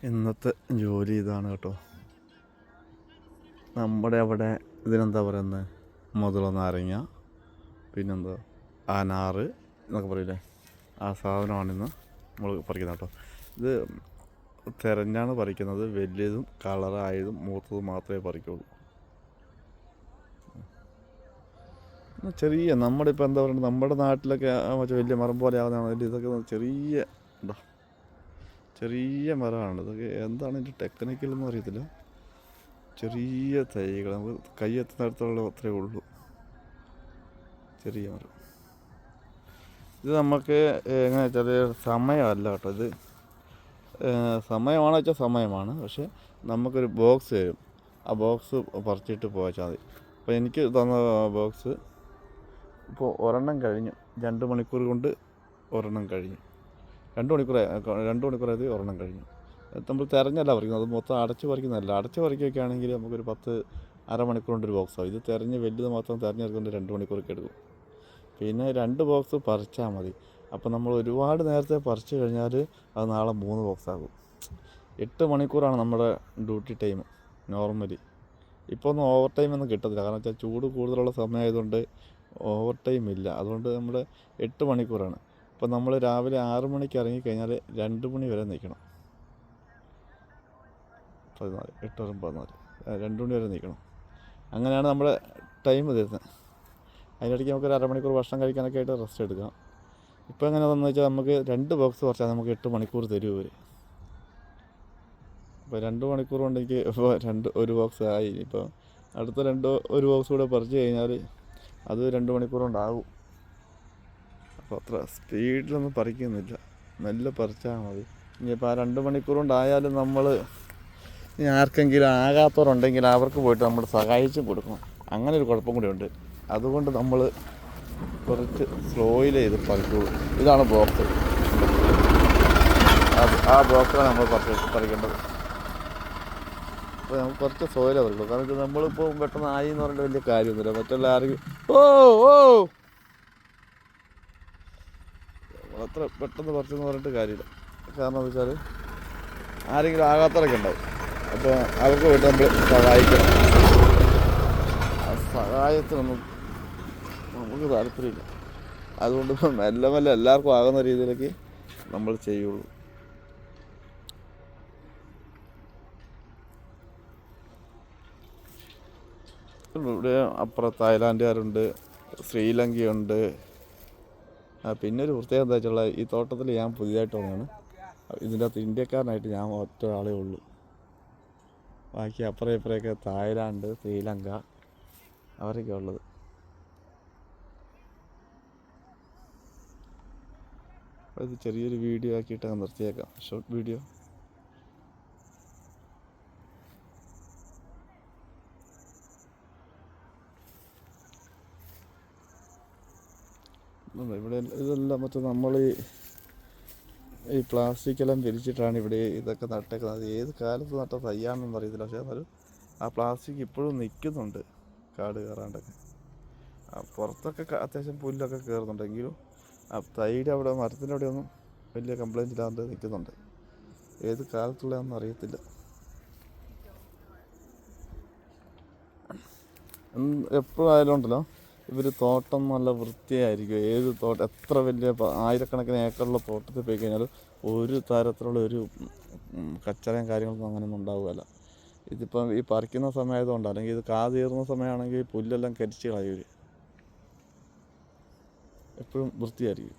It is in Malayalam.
ഇന്നത്തെ ജോലി ഇതാണ് കേട്ടോ. നമ്മുടെ അവിടെ ഇതിനെന്താ പറയുന്നത്, മുതല നാരങ്ങ, പിന്നെന്താ അനാറ് എന്നൊക്കെ പറയില്ലേ, ആ സാധനമാണിന്ന് നമ്മൾ പറിക്കുന്നത് കേട്ടോ. ഇത് തിരഞ്ഞാണ് പറിക്കുന്നത്. വലിയതും കളറായതും മൂത്തതും മാത്രമേ പറിക്കുള്ളൂ. ചെറിയ നമ്മുടെ ഇപ്പോൾ എന്താ പറയുക, നമ്മുടെ നാട്ടിലൊക്കെ മറ്റേ വലിയ മരം പോലെ ആകുന്നതാണ്. ഇതൊക്കെ ചെറിയ എന്താ ചെറിയ മരമാണ്. ഇതൊക്കെ എന്താണ് ഇതിൻ്റെ ടെക്നിക്കലെന്ന് അറിയത്തില്ല. ചെറിയ തൈകൾ നമുക്ക് കൈ എത്തുന്നിടത്തുള്ള അത്രേ ഉള്ളൂ, ചെറിയ മരം. ഇത് നമുക്ക് എങ്ങനെ വെച്ചാൽ സമയമല്ല കേട്ടോ. ഇത് സമയമാണെന്ന് വെച്ചാൽ സമയമാണ്. പക്ഷേ നമുക്കൊരു ബോക്സ് തരും. ആ ബോക്സ് പറിച്ചിട്ട് പോയാൽ മതി. അപ്പോൾ എനിക്ക് തന്ന ബോക്സ് ഇപ്പോൾ ഒരെണ്ണം കഴിഞ്ഞു. 2 മണിക്കൂർ കൊണ്ട് ഒരെണ്ണം കഴിഞ്ഞു. 2 മണിക്കൂറായത് ഒരെണ്ണം കഴിഞ്ഞു. നമ്മൾ തിരഞ്ഞല്ല പറിക്കുന്നത്, അത് മൊത്തം അടച്ച് പറിക്കുന്നതല്ല. അടച്ച് പറിക്കുകയൊക്കെ ആണെങ്കിൽ നമുക്കൊരു 10-അര മണിക്കൂർ കൊണ്ട് ഒരു ബോക്സാവും. ഇത് തിരഞ്ഞ് വലുത് മാത്രം തിരഞ്ഞെടുക്കൊണ്ട് 2 മണിക്കൂറൊക്കെ എടുക്കും. പിന്നെ 2 ബോക്സ് പറിച്ചാൽ മതി. അപ്പോൾ നമ്മൾ ഒരുപാട് നേരത്തെ പറിച്ചു കഴിഞ്ഞാൽ അത് നാളെ 3 ബോക്സാകും. 8 മണിക്കൂറാണ് നമ്മുടെ ഡ്യൂട്ടി ടൈം നോർമലി. ഇപ്പോൾ ഒന്നും ഓവർ ടൈം ഒന്നും കിട്ടത്തില്ല. കാരണം വെച്ചാൽ ചൂട് കൂടുതലുള്ള സമയമായതുകൊണ്ട് ഓവർ ടൈം ഇല്ല. അതുകൊണ്ട് നമ്മുടെ 8 മണിക്കൂറാണ്. ഇപ്പോൾ നമ്മൾ രാവിലെ 6 മണിക്ക് ഇറങ്ങിക്കഴിഞ്ഞാൽ 2 മണി വരെ നിൽക്കണം. 14, 8, 14, 2 മണി വരെ നിൽക്കണം. അങ്ങനെയാണ് നമ്മുടെ ടൈം തരുന്നത്. അതിനിടയ്ക്ക് നമുക്കൊരു അരമണിക്കൂർ ഭക്ഷണം കഴിക്കാനൊക്കെ ആയിട്ട് റെസ്റ്റ് എടുക്കാം. ഇപ്പോൾ എങ്ങനെയാണെന്ന് വെച്ചാൽ നമുക്ക് 2 ബോക്സ് പറിച്ചാൽ നമുക്ക് 8 മണിക്കൂർ തരും ഇവർ. ഇപ്പോൾ 2 മണിക്കൂർ കൊണ്ട് എനിക്ക് ഇപ്പോൾ ഒരു ബോക്സ് ആയി. ഇപ്പോൾ അടുത്ത ഒരു ബോക്സ് കൂടെ പറിച്ച് കഴിഞ്ഞാൽ അത് 2 മണിക്കൂർ കൊണ്ടാകും. അപ്പോൾ അത്ര സ്പീഡിലൊന്നും പറിക്കുന്നില്ല, മെല്ലെ പറിച്ചാൽ മതി. ഇനിയിപ്പോൾ ആ 2 മണിക്കൂർ കൊണ്ടായാലും നമ്മൾ ആർക്കെങ്കിലും ആകാത്തവരുണ്ടെങ്കിൽ അവർക്ക് പോയിട്ട് നമ്മൾ സഹായിച്ചും കൊടുക്കണം. അങ്ങനെ ഒരു കുഴപ്പം കൂടി ഉണ്ട്. അതുകൊണ്ട് നമ്മൾ കുറച്ച് സ്ലോയിൽ ചെയ്ത് പറിക്കുള്ളൂ. ഇതാണ് ബോക്സ്. ആ ബോക്സാണ് നമ്മൾ പറിക്കേണ്ടത്. അപ്പോൾ നമുക്ക് കുറച്ച് സ്ലോയിലേ പറിക്കുള്ളൂ. കാരണം ഇത് നമ്മളിപ്പോൾ പെട്ടെന്ന് ആയി എന്ന് പറഞ്ഞിട്ട് വലിയ കാര്യമൊന്നുമില്ല. മറ്റുള്ള ആരെങ്കിലും അത്ര പെട്ടെന്ന് പറിച്ചെന്ന് പറഞ്ഞിട്ട് കാര്യമില്ല. കാരണം എന്താ വെച്ചാൽ ആരെങ്കിലും ആകാത്തവരൊക്കെ ഉണ്ടാവും. അപ്പോൾ അവർക്ക് പോയിട്ട് നമ്മൾ സഹായിക്കണം. ആ സഹായത്തിനൊന്നും നമുക്ക് താല്പര്യമില്ല. അതുകൊണ്ട് മെല്ലെ മെല്ലെ എല്ലാവർക്കും ആകുന്ന രീതിയിലേക്ക് നമ്മൾ ചെയ്യുള്ളൂ. ഇവിടെ അപ്പുറം തായ്ലാൻഡുകാരുണ്ട്, ശ്രീലങ്കയുണ്ട്. പിന്നെ ഒരു പ്രത്യേകത എന്താ വെച്ചാൽ ഈ തോട്ടത്തിൽ ഞാൻ പുതിയതായിട്ട് വന്നതാണ്. ഇതിൻ്റെ അകത്ത് ഇന്ത്യക്കാരനായിട്ട് ഞാൻ ഒറ്റ ആളേ ഉള്ളൂ. ബാക്കി അപ്പുറം ഇപ്പുറമൊക്കെ തായ്ലാൻഡ്, ശ്രീലങ്ക അവരൊക്കെ ഉള്ളത്. ഇത് ചെറിയൊരു വീഡിയോ ആക്കിയിട്ട് അങ്ങ് നിർത്തിയേക്കാം, ഷോർട്ട് വീഡിയോ. ഇവിടെ ഇതെല്ലാം മറ്റേ നമ്മൾ ഈ പ്ലാസ്റ്റിക്കെല്ലാം പിരിച്ചിട്ടാണ് ഇവിടെ ഇതൊക്കെ നട്ടേക്കുന്നത്. ഏത് കാലത്ത് നട്ട തയ്യാണെന്നൊന്നും അറിയത്തില്ല. പക്ഷേ എന്നാലും ആ പ്ലാസ്റ്റിക് ഇപ്പോഴും നിൽക്കുന്നുണ്ട്, കാട് കയറാണ്ടൊക്കെ. പുറത്തൊക്കെ അത്യാവശ്യം പുല്ലൊക്കെ കയറുന്നുണ്ടെങ്കിലും ആ തൈയുടെ അവിടെ, മരത്തിൻ്റെ അവിടെയൊന്നും വലിയ കംപ്ലൈൻറ്റ് ഇല്ലാണ്ട് നിൽക്കുന്നുണ്ട്. ഏത് കാലത്തുള്ളതെന്നൊന്നും അറിയത്തില്ല. എപ്പോഴും ആയാലും ഉണ്ടല്ലോ, ഇവർ തോട്ടം നല്ല വൃത്തിയായിരിക്കും. ഏത് തോട്ടം എത്ര വലിയ ആയിരക്കണക്കിന് ഏക്കറുള്ള തോട്ടത്തിൽ പോയി കഴിഞ്ഞാലും ഒരു തരത്തിലുള്ള ഒരു കച്ചറയും കാര്യങ്ങളൊന്നും അങ്ങനെയൊന്നും ഉണ്ടാവുകയില്ല. ഇതിപ്പം ഈ പറിക്കുന്ന സമയമായതുകൊണ്ട്, അല്ലെങ്കിൽ ഇത് കാതീർന്ന സമയമാണെങ്കിൽ പുല്ലെല്ലാം കരിച്ച് കളയും. എപ്പോഴും വൃത്തിയായിരിക്കും.